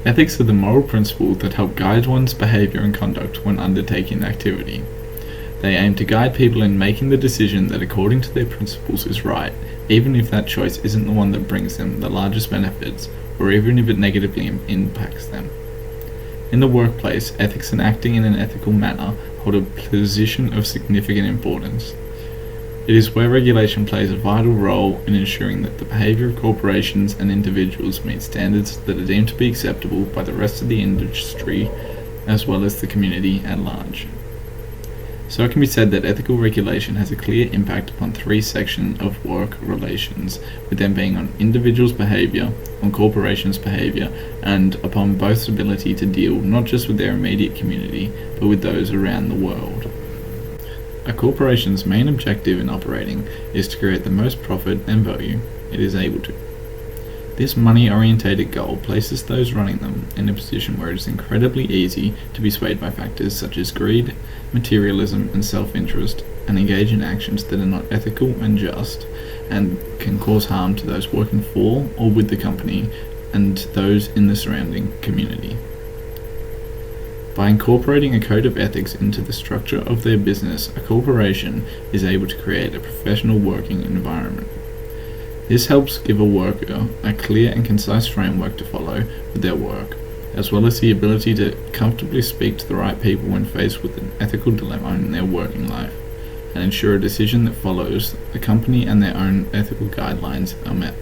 Ethics are the moral principles that help guide one's behavior and conduct when undertaking activity. They aim to guide people in making the decision that according to their principles is right, even if that choice isn't the one that brings them the largest benefits, or even if it negatively impacts them. In the workplace, ethics and acting in an ethical manner hold a position of significant importance. It is where regulation plays a vital role in ensuring that the behavior of corporations and individuals meet standards that are deemed to be acceptable by the rest of the industry as well as the community at large. So it can be said that ethical regulation has a clear impact upon three sections of work relations, with them being on individuals' behaviour, on corporations' behaviour, and upon both's ability to deal not just with their immediate community, but with those around the world. A corporation's main objective in operating is to create the most profit and value it is able to. This money-orientated goal places those running them in a position where it is incredibly easy to be swayed by factors such as greed, materialism, and self-interest, and engage in actions that are not ethical and just, and can cause harm to those working for or with the company and those in the surrounding community. By incorporating a code of ethics into the structure of their business, a corporation is able to create a professional working environment. This helps give a worker a clear and concise framework to follow with their work, as well as the ability to comfortably speak to the right people when faced with an ethical dilemma in their working life, and ensure a decision that follows the company and their own ethical guidelines are met.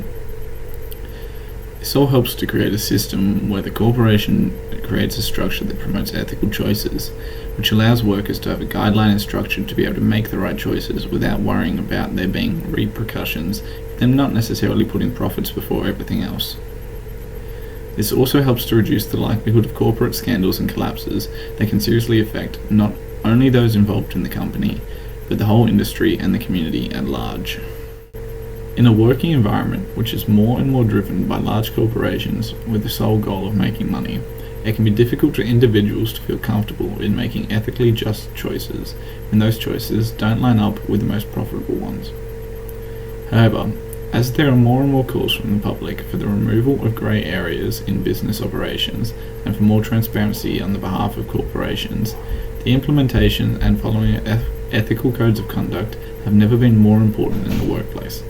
This all helps to create a system where the corporation creates a structure that promotes ethical choices, which allows workers to have a guideline and structure to be able to make the right choices without worrying about there being repercussions, them not necessarily putting profits before everything else. This also helps to reduce the likelihood of corporate scandals and collapses that can seriously affect not only those involved in the company, but the whole industry and the community at large. In a working environment which is more and more driven by large corporations with the sole goal of making money, it can be difficult for individuals to feel comfortable in making ethically just choices when those choices don't line up with the most profitable ones. However, as there are more and more calls from the public for the removal of grey areas in business operations and for more transparency on the behalf of corporations, the implementation and following of ethical codes of conduct have never been more important in the workplace.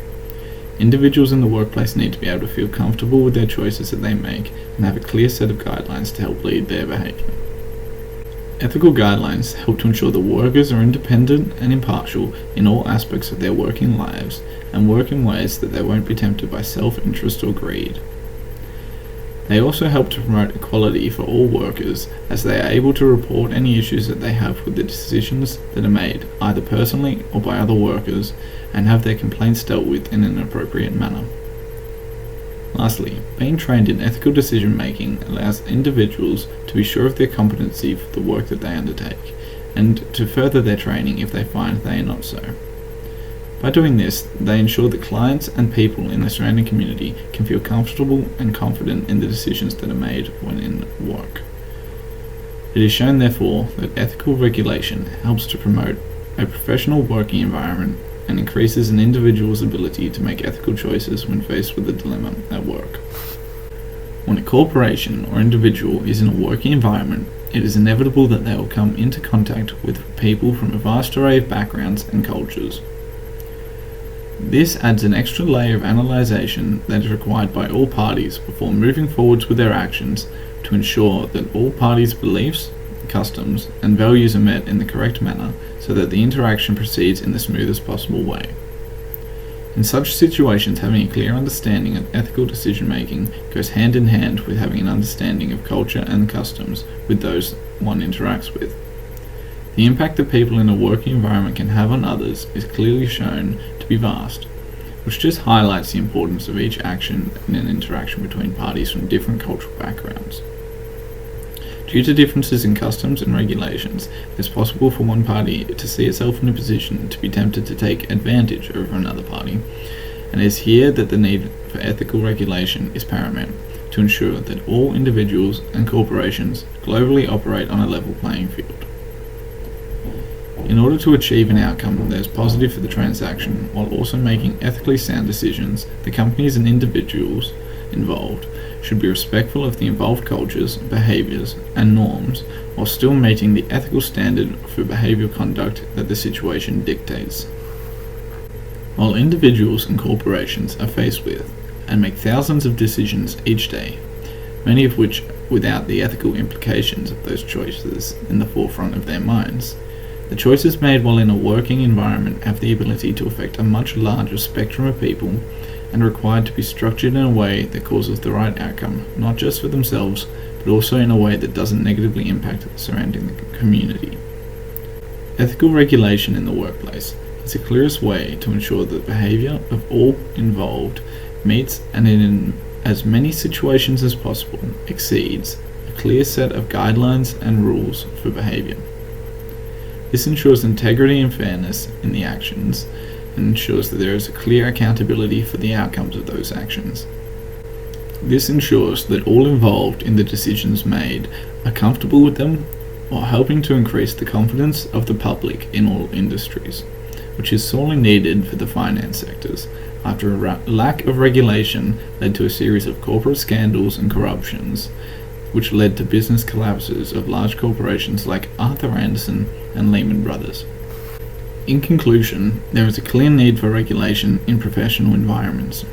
Individuals in the workplace need to be able to feel comfortable with their choices that they make and have a clear set of guidelines to help lead their behaviour. Ethical guidelines help to ensure that workers are independent and impartial in all aspects of their working lives and work in ways that they won't be tempted by self-interest or greed. They also help to promote equality for all workers as they are able to report any issues that they have with the decisions that are made, either personally or by other workers, and have their complaints dealt with in an appropriate manner. Lastly, being trained in ethical decision making allows individuals to be sure of their competency for the work that they undertake, and to further their training if they find they are not so. By doing this, they ensure that clients and people in the surrounding community can feel comfortable and confident in the decisions that are made when in work. It is shown, therefore, that ethical regulation helps to promote a professional working environment and increases an individual's ability to make ethical choices when faced with a dilemma at work. When a corporation or individual is in a working environment, it is inevitable that they will come into contact with people from a vast array of backgrounds and cultures. This adds an extra layer of analysation that is required by all parties before moving forwards with their actions to ensure that all parties' beliefs, customs, and values are met in the correct manner so that the interaction proceeds in the smoothest possible way. In such situations, having a clear understanding of ethical decision making goes hand in hand with having an understanding of culture and customs with those one interacts with. The impact that people in a working environment can have on others is clearly shown to be vast, which just highlights the importance of each action in an interaction between parties from different cultural backgrounds. Due to differences in customs and regulations, it is possible for one party to see itself in a position to be tempted to take advantage over another party, and it is here that the need for ethical regulation is paramount to ensure that all individuals and corporations globally operate on a level playing field. In order to achieve an outcome that is positive for the transaction while also making ethically sound decisions, the companies and individuals involved should be respectful of the involved cultures, behaviours, and norms, while still meeting the ethical standard for behavioural conduct that the situation dictates. While individuals and corporations are faced with and make thousands of decisions each day, many of which without the ethical implications of those choices in the forefront of their minds, the choices made while in a working environment have the ability to affect a much larger spectrum of people and are required to be structured in a way that causes the right outcome, not just for themselves, but also in a way that doesn't negatively impact the surrounding community. Ethical regulation in the workplace is the clearest way to ensure that the behaviour of all involved meets and in as many situations as possible exceeds a clear set of guidelines and rules for behaviour. This ensures integrity and fairness in the actions and ensures that there is a clear accountability for the outcomes of those actions. This ensures that all involved in the decisions made are comfortable with them while helping to increase the confidence of the public in all industries, which is sorely needed for the finance sectors after a lack of regulation led to a series of corporate scandals and corruptions, which led to business collapses of large corporations like Arthur Andersen and Lehman Brothers. In conclusion, there is a clear need for regulation in professional environments.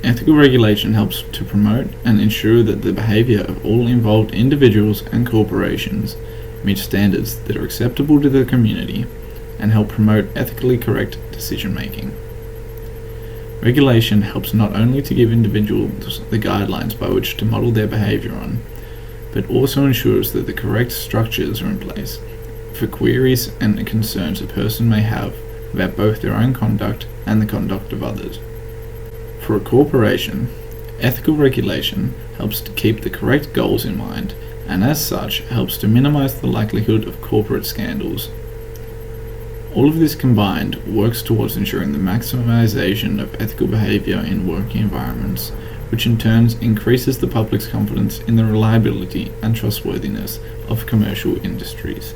Ethical regulation helps to promote and ensure that the behaviour of all involved individuals and corporations meet standards that are acceptable to the community and help promote ethically correct decision making. Regulation helps not only to give individuals the guidelines by which to model their behaviour on, but also ensures that the correct structures are in place for queries and concerns a person may have about both their own conduct and the conduct of others. For a corporation, ethical regulation helps to keep the correct goals in mind and as such helps to minimize the likelihood of corporate scandals. All of this combined works towards ensuring the maximization of ethical behavior in working environments, which in turn increases the public's confidence in the reliability and trustworthiness of commercial industries.